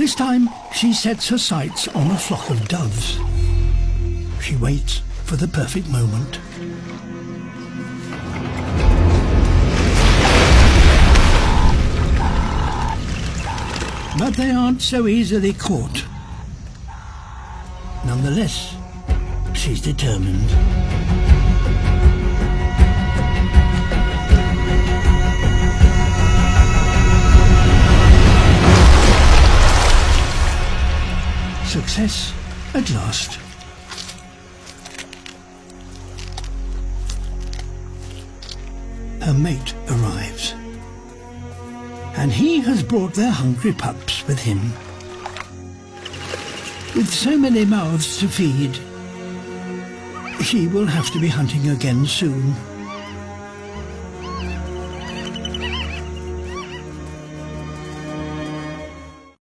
This time, she sets her sights on a flock of doves. She waits for the perfect moment. But they aren't so easily caught. Nonetheless, she's determined. Success at last. Her mate arrives, and he has brought their hungry pups with him. With so many mouths to feed, she will have to be hunting again soon.